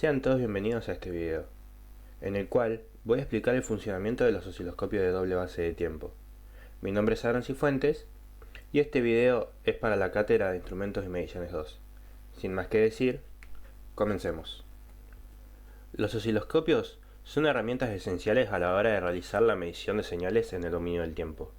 Sean todos bienvenidos a este video, en el cual voy a explicar el funcionamiento de los osciloscopios de doble base de tiempo. Mi nombre es Aaron Cifuentes y este video es para la cátedra de Instrumentos y Mediciones 2. Sin más que decir, comencemos. Los osciloscopios son herramientas esenciales a la hora de realizar la medición de señales en el dominio del tiempo.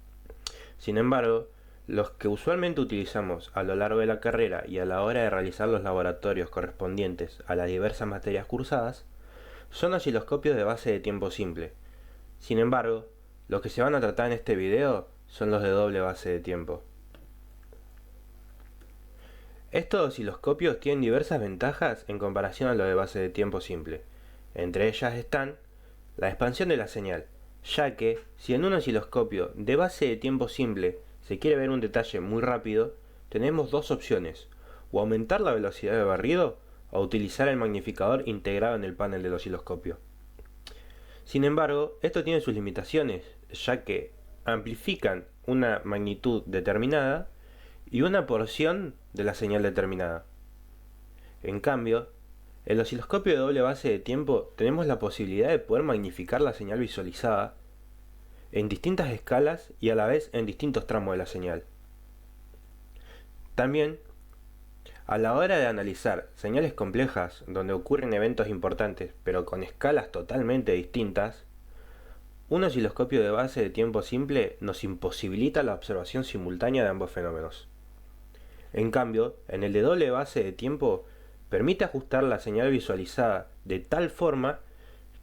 Sin embargo, los que usualmente utilizamos a lo largo de la carrera y a la hora de realizar los laboratorios correspondientes a las diversas materias cursadas son osciloscopios de base de tiempo simple. Sin embargo, los que se van a tratar en este video son los de doble base de tiempo. Estos osciloscopios tienen diversas ventajas en comparación a los de base de tiempo simple. Entre ellas están la expansión de la señal, ya que si en un osciloscopio de base de tiempo simple se quiere ver un detalle muy rápido, tenemos dos opciones: o aumentar la velocidad de barrido o utilizar el magnificador integrado en el panel del osciloscopio. Sin embargo, esto tiene sus limitaciones, ya que amplifican una magnitud determinada y una porción de la señal determinada. En cambio, en el osciloscopio de doble base de tiempo tenemos la posibilidad de poder magnificar la señal visualizada en distintas escalas y a la vez en distintos tramos de la señal. También, a la hora de analizar señales complejas donde ocurren eventos importantes pero con escalas totalmente distintas, un osciloscopio de base de tiempo simple nos imposibilita la observación simultánea de ambos fenómenos. En cambio, en el de doble base de tiempo permite ajustar la señal visualizada de tal forma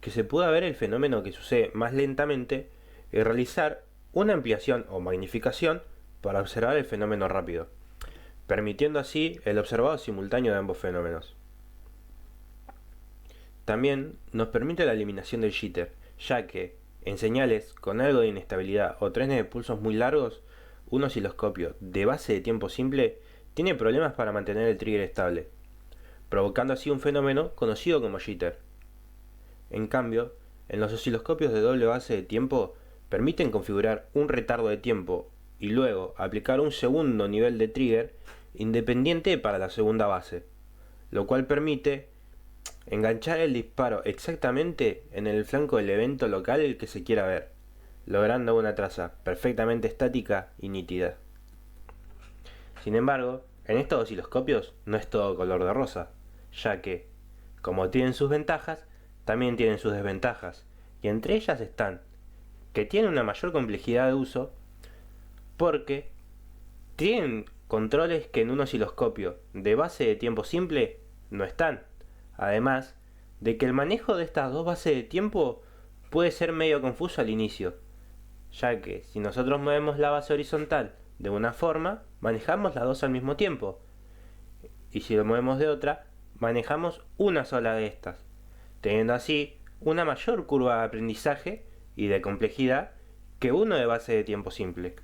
que se pueda ver el fenómeno que sucede más lentamente y realizar una ampliación o magnificación para observar el fenómeno rápido, permitiendo así el observado simultáneo de ambos fenómenos. También nos permite la eliminación del jitter, ya que en señales con algo de inestabilidad o trenes de pulsos muy largos, un osciloscopio de base de tiempo simple tiene problemas para mantener el trigger estable, provocando así un fenómeno conocido como jitter. En cambio, en los osciloscopios de doble base de tiempo permiten configurar un retardo de tiempo y luego aplicar un segundo nivel de trigger independiente para la segunda base, lo cual permite enganchar el disparo exactamente en el flanco del evento local que se quiera ver, logrando una traza perfectamente estática y nítida. Sin embargo, en estos osciloscopios no es todo color de rosa, ya que, como tienen sus ventajas, también tienen sus desventajas, y entre ellas están que tienen una mayor complejidad de uso porque tienen controles que en un osciloscopio de base de tiempo simple no están, además de que el manejo de estas dos bases de tiempo puede ser medio confuso al inicio, ya que si nosotros movemos la base horizontal de una forma, manejamos las dos al mismo tiempo, y si lo movemos de otra, manejamos una sola de estas, teniendo así una mayor curva de aprendizaje y de complejidad que uno de base de tiempo simple.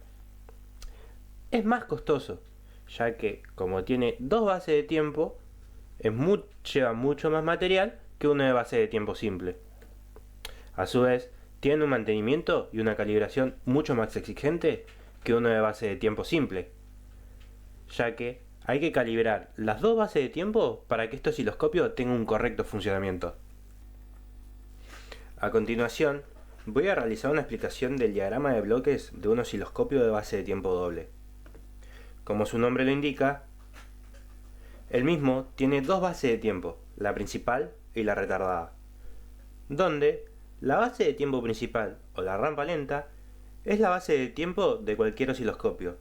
Es más costoso, ya que como tiene dos bases de tiempo, lleva mucho más material que uno de base de tiempo simple. A su vez, tiene un mantenimiento y una calibración mucho más exigente que uno de base de tiempo simple, ya que hay que calibrar las dos bases de tiempo para que este osciloscopio tenga un correcto funcionamiento. A continuación, voy a realizar una explicación del diagrama de bloques de un osciloscopio de base de tiempo doble. Como su nombre lo indica, el mismo tiene dos bases de tiempo, la principal y la retardada, donde la base de tiempo principal o la rampa lenta es la base de tiempo de cualquier osciloscopio.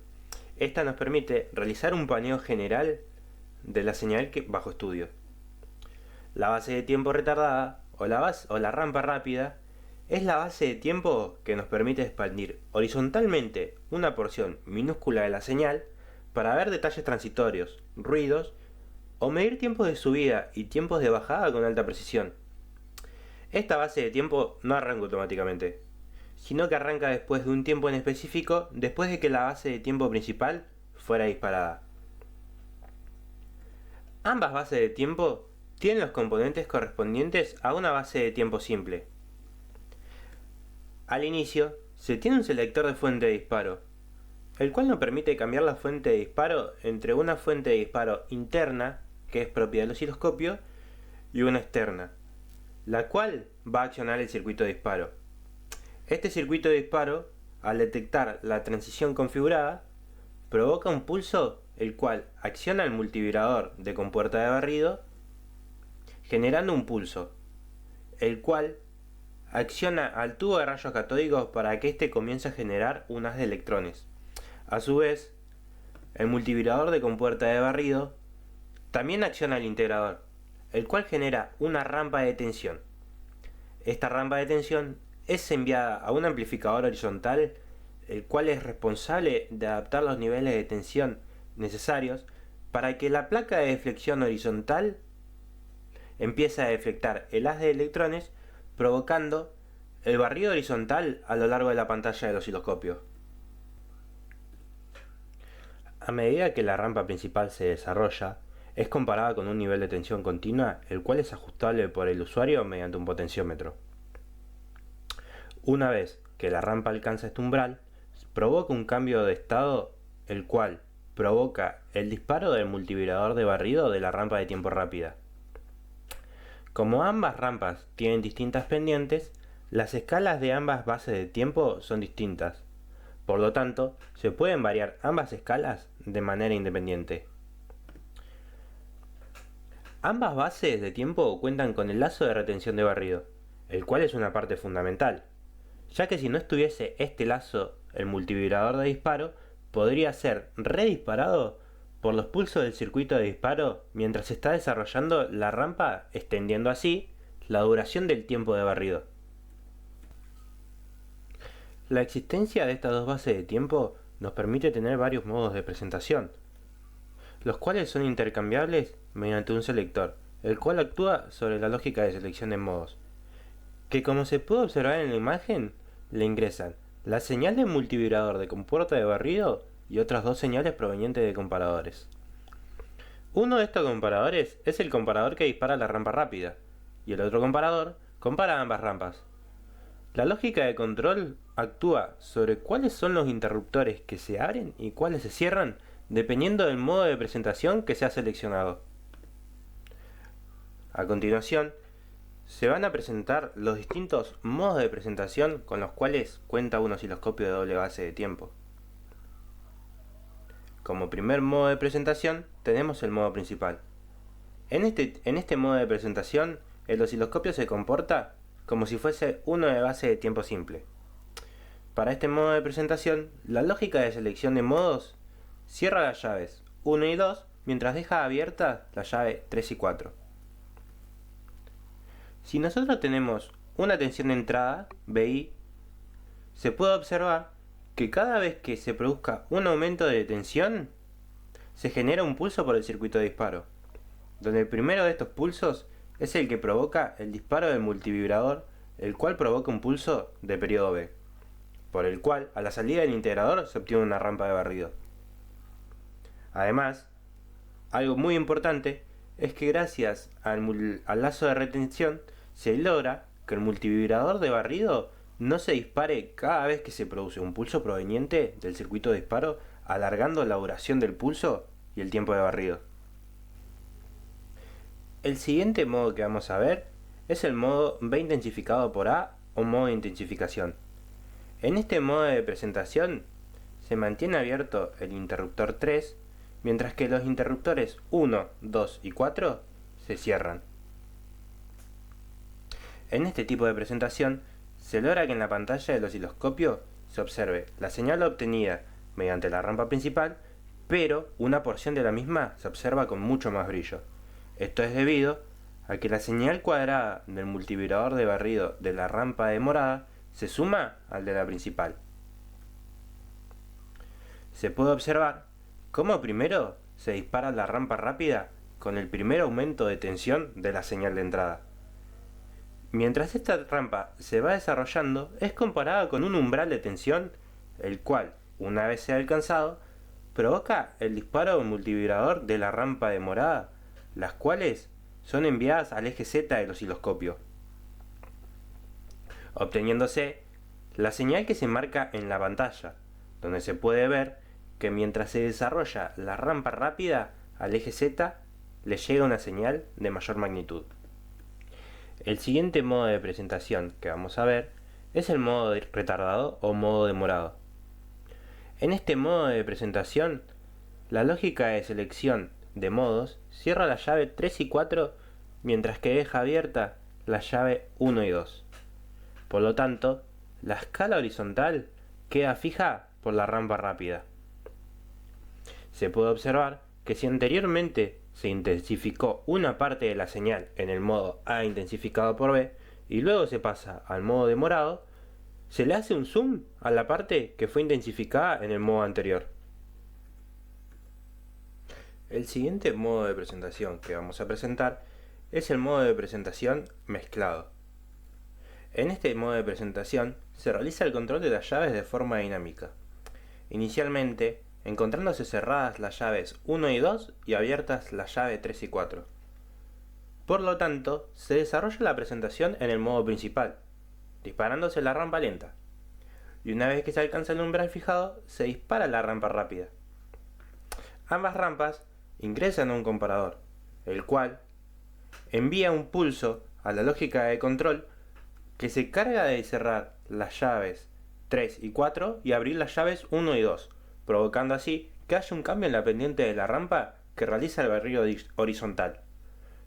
Esta nos permite realizar un paneo general de la señal bajo estudio. La base de tiempo retardada o la rampa rápida es la base de tiempo que nos permite expandir horizontalmente una porción minúscula de la señal para ver detalles transitorios, ruidos o medir tiempos de subida y tiempos de bajada con alta precisión. Esta base de tiempo no arranca automáticamente, sino que arranca después de un tiempo en específico, después de que la base de tiempo principal fuera disparada. Ambas bases de tiempo tienen los componentes correspondientes a una base de tiempo simple. Al inicio, se tiene un selector de fuente de disparo, el cual nos permite cambiar la fuente de disparo entre una fuente de disparo interna, que es propia del osciloscopio, y una externa, la cual va a accionar el circuito de disparo. Este circuito de disparo, al detectar la transición configurada, provoca un pulso el cual acciona el multivibrador de compuerta de barrido, generando un pulso, el cual acciona al tubo de rayos catódicos para que éste comience a generar un haz de electrones. A su vez, el multivibrador de compuerta de barrido también acciona el integrador, el cual genera una rampa de tensión. Esta rampa de tensión es enviada a un amplificador horizontal, el cual es responsable de adaptar los niveles de tensión necesarios para que la placa de deflexión horizontal empiece a deflectar el haz de electrones, provocando el barrido horizontal a lo largo de la pantalla del osciloscopio. A medida que la rampa principal se desarrolla, es comparada con un nivel de tensión continua, el cual es ajustable por el usuario mediante un potenciómetro. Una vez que la rampa alcanza este umbral, provoca un cambio de estado, el cual provoca el disparo del multivibrador de barrido de la rampa de tiempo rápida. Como ambas rampas tienen distintas pendientes, las escalas de ambas bases de tiempo son distintas. Por lo tanto, se pueden variar ambas escalas de manera independiente. Ambas bases de tiempo cuentan con el lazo de retención de barrido, el cual es una parte fundamental, ya que si no estuviese este lazo, el multivibrador de disparo podría ser redisparado por los pulsos del circuito de disparo mientras se está desarrollando la rampa, extendiendo así la duración del tiempo de barrido. La existencia de estas dos bases de tiempo nos permite tener varios modos de presentación, los cuales son intercambiables mediante un selector, el cual actúa sobre la lógica de selección de modos, que como se puede observar en la imagen, le ingresan la señal de multivibrador de compuerta de barrido y otras dos señales provenientes de comparadores. Uno de estos comparadores es el comparador que dispara la rampa rápida, y el otro comparador compara ambas rampas. La lógica de control actúa sobre cuáles son los interruptores que se abren y cuáles se cierran dependiendo del modo de presentación que se ha seleccionado. A continuación, se van a presentar los distintos modos de presentación con los cuales cuenta un osciloscopio de doble base de tiempo. Como primer modo de presentación tenemos el modo principal. En este modo de presentación, el osciloscopio se comporta como si fuese uno de base de tiempo simple. Para este modo de presentación, la lógica de selección de modos cierra las llaves 1 y 2 mientras deja abierta la llave 3 y 4. Si nosotros tenemos una tensión de entrada, BI, se puede observar que cada vez que se produzca un aumento de tensión, se genera un pulso por el circuito de disparo, donde el primero de estos pulsos es el que provoca el disparo del multivibrador, el cual provoca un pulso de periodo B, por el cual a la salida del integrador se obtiene una rampa de barrido. Además, algo muy importante es que gracias al lazo de retención se logra que el multivibrador de barrido no se dispare cada vez que se produce un pulso proveniente del circuito de disparo, alargando la duración del pulso y el tiempo de barrido. El siguiente modo que vamos a ver es el modo B intensificado por A o modo de intensificación. En este modo de presentación se mantiene abierto el interruptor 3, mientras que los interruptores 1, 2 y 4 se cierran. En este tipo de presentación se logra que en la pantalla del osciloscopio se observe la señal obtenida mediante la rampa principal, pero una porción de la misma se observa con mucho más brillo. Esto es debido a que la señal cuadrada del multivibrador de barrido de la rampa de morada se suma al de la principal. Se puede observar cómo primero se dispara la rampa rápida con el primer aumento de tensión de la señal de entrada. Mientras esta rampa se va desarrollando, es comparada con un umbral de tensión, el cual, una vez sea alcanzado, provoca el disparo del multivibrador de la rampa de morada, las cuales son enviadas al eje Z del osciloscopio, obteniéndose la señal que se marca en la pantalla, donde se puede ver que mientras se desarrolla la rampa rápida al eje Z, le llega una señal de mayor magnitud. El siguiente modo de presentación que vamos a ver es el modo retardado o modo demorado. En este modo de presentación, la lógica de selección de modos cierra la llave 3 y 4 mientras que deja abierta la llave 1 y 2. Por lo tanto, la escala horizontal queda fija por la rampa rápida. Se puede observar que si anteriormente se intensificó una parte de la señal en el modo A intensificado por B y luego se pasa al modo demorado, se le hace un zoom a la parte que fue intensificada en el modo anterior. El siguiente modo de presentación que vamos a presentar es el modo de presentación mezclado. En este modo de presentación se realiza el control de las llaves de forma dinámica. Inicialmente, encontrándose cerradas las llaves 1 y 2 y abiertas las llaves 3 y 4. Por lo tanto, se desarrolla la presentación en el modo principal, disparándose la rampa lenta. Y una vez que se alcanza el umbral fijado, se dispara la rampa rápida. Ambas rampas ingresan a un comparador, el cual envía un pulso a la lógica de control que se carga de cerrar las llaves 3 y 4 y abrir las llaves 1 y 2, provocando así que haya un cambio en la pendiente de la rampa que realiza el barrido horizontal,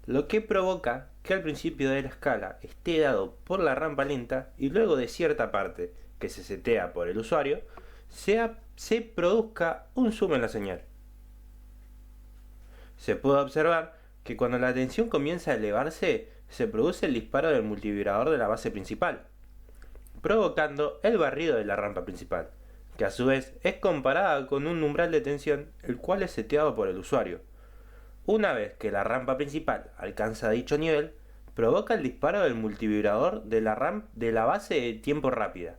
lo que provoca que al principio de la escala esté dado por la rampa lenta y luego de cierta parte que se setea por el usuario, se produzca un zoom en la señal. Se puede observar que cuando la tensión comienza a elevarse, se produce el disparo del multivibrador de la base principal, provocando el barrido de la rampa principal, que a su vez es comparada con un umbral de tensión el cual es seteado por el usuario. Una vez que la rampa principal alcanza dicho nivel, provoca el disparo del multivibrador de la base de tiempo rápida.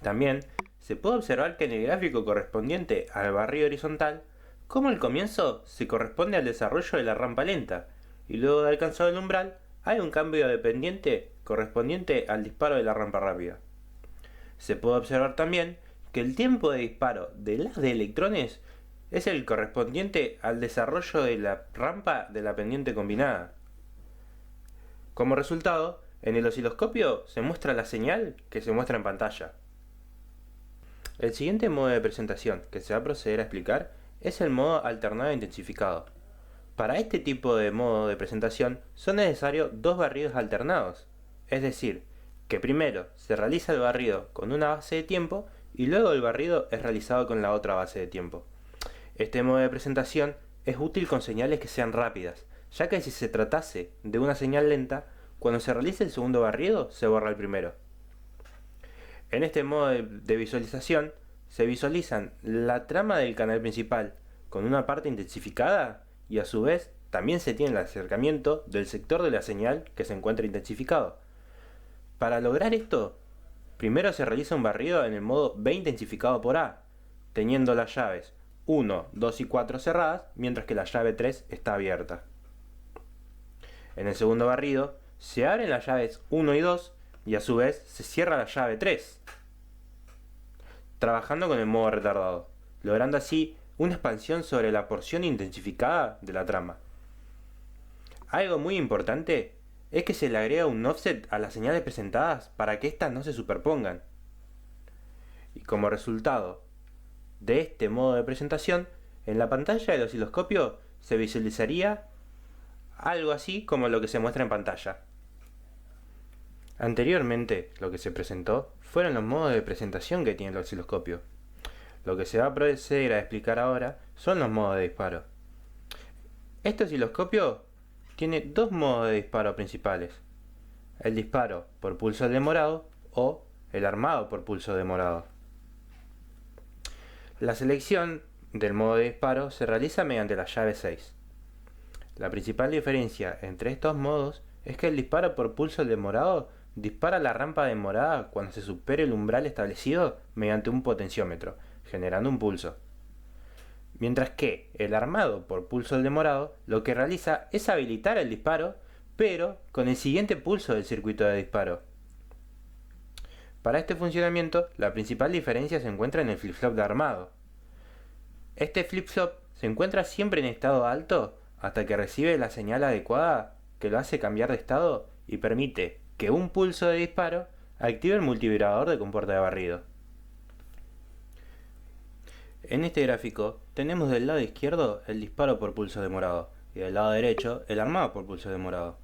También se puede observar que en el gráfico correspondiente al barrido horizontal, como el comienzo se corresponde al desarrollo de la rampa lenta, y luego de alcanzado el umbral, hay un cambio de pendiente correspondiente al disparo de la rampa rápida. Se puede observar también que el tiempo de disparo del haz de electrones es el correspondiente al desarrollo de la rampa de la pendiente combinada. Como resultado, en el osciloscopio se muestra la señal que se muestra en pantalla. El siguiente modo de presentación que se va a proceder a explicar es el modo alternado intensificado. Para este tipo de modo de presentación son necesarios dos barridos alternados, es decir, que primero se realiza el barrido con una base de tiempo y luego el barrido es realizado con la otra base de tiempo. Este modo de presentación es útil con señales que sean rápidas, ya que si se tratase de una señal lenta, cuando se realice el segundo barrido se borra el primero. En este modo de visualización se visualizan la trama del canal principal con una parte intensificada y a su vez también se tiene el acercamiento del sector de la señal que se encuentra intensificado. Para lograr esto, primero se realiza un barrido en el modo B intensificado por A, teniendo las llaves 1, 2 y 4 cerradas, mientras que la llave 3 está abierta. En el segundo barrido, se abren las llaves 1 y 2 y a su vez se cierra la llave 3, trabajando con el modo retardado, logrando así una expansión sobre la porción intensificada de la trama. Algo muy importante es que se le agrega un offset a las señales presentadas para que éstas no se superpongan. Y como resultado de este modo de presentación, en la pantalla del osciloscopio se visualizaría algo así como lo que se muestra en pantalla. Anteriormente, lo que se presentó fueron los modos de presentación que tiene el osciloscopio. Lo que se va a proceder a explicar ahora son los modos de disparo. Este osciloscopio tiene dos modos de disparo principales: el disparo por pulso demorado o el armado por pulso demorado. La selección del modo de disparo se realiza mediante la llave 6. La principal diferencia entre estos modos es que el disparo por pulso demorado dispara la rampa demorada cuando se supere el umbral establecido mediante un potenciómetro, generando un pulso. Mientras que el armado por pulso demorado lo que realiza es habilitar el disparo, pero con el siguiente pulso del circuito de disparo. Para este funcionamiento, la principal diferencia se encuentra en el flip-flop de armado. Este flip-flop se encuentra siempre en estado alto hasta que recibe la señal adecuada que lo hace cambiar de estado y permite que un pulso de disparo active el multivibrador de compuerta de barrido. En este gráfico tenemos del lado izquierdo el disparo por pulso demorado y del lado derecho el armado por pulso demorado.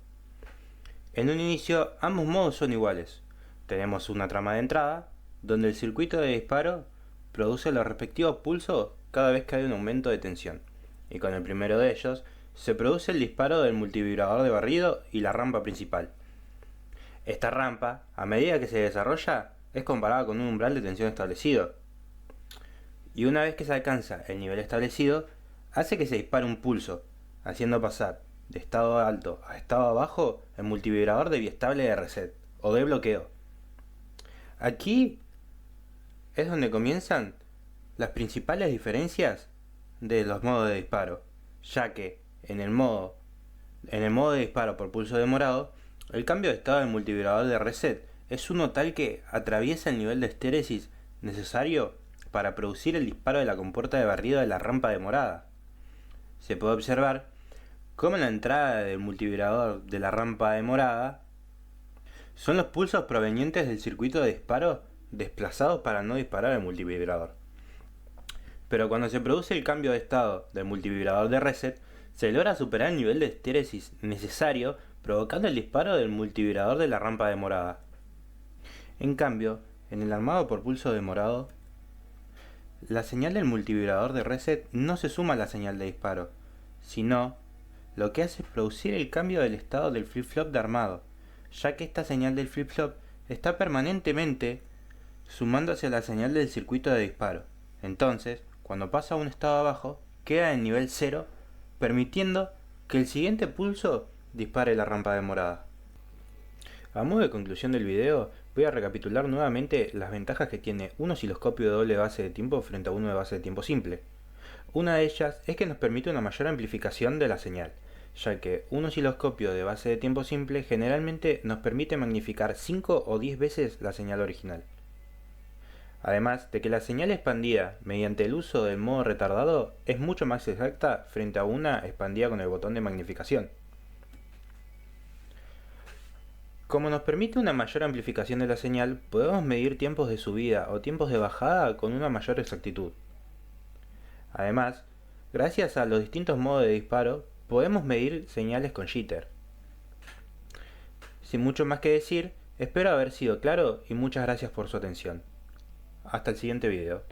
En un inicio ambos modos son iguales. Tenemos una trama de entrada donde el circuito de disparo produce los respectivos pulsos cada vez que hay un aumento de tensión, y con el primero de ellos se produce el disparo del multivibrador de barrido y la rampa principal. Esta rampa, a medida que se desarrolla, es comparada con un umbral de tensión establecido, y una vez que se alcanza el nivel establecido, hace que se dispare un pulso, haciendo pasar de estado alto a estado bajo el multivibrador de biestable de reset o de bloqueo. Aquí es donde comienzan las principales diferencias de los modos de disparo, ya que en el modo de disparo por pulso demorado, el cambio de estado del multivibrador de reset es uno tal que atraviesa el nivel de estéresis necesario para producir el disparo de la compuerta de barrido de la rampa demorada. Se puede observar cómo en la entrada del multivibrador de la rampa demorada son los pulsos provenientes del circuito de disparo desplazados para no disparar el multivibrador. Pero cuando se produce el cambio de estado del multivibrador de reset, se logra superar el nivel de estéresis necesario, provocando el disparo del multivibrador de la rampa demorada. En cambio, en el armado por pulso demorado, la señal del multivibrador de reset no se suma a la señal de disparo, sino lo que hace es producir el cambio del estado del flip-flop de armado, ya que esta señal del flip-flop está permanentemente sumándose a la señal del circuito de disparo. Entonces, cuando pasa a un estado abajo, queda en nivel 0, permitiendo que el siguiente pulso dispare la rampa demorada. A modo de conclusión del video, voy a recapitular nuevamente las ventajas que tiene un osciloscopio de doble base de tiempo frente a uno de base de tiempo simple. Una de ellas es que nos permite una mayor amplificación de la señal, ya que un osciloscopio de base de tiempo simple generalmente nos permite magnificar 5 o 10 veces la señal original. Además de que la señal expandida mediante el uso del modo retardado es mucho más exacta frente a una expandida con el botón de magnificación. Como nos permite una mayor amplificación de la señal, podemos medir tiempos de subida o tiempos de bajada con una mayor exactitud. Además, gracias a los distintos modos de disparo, podemos medir señales con jitter. Sin mucho más que decir, espero haber sido claro y muchas gracias por su atención. Hasta el siguiente video.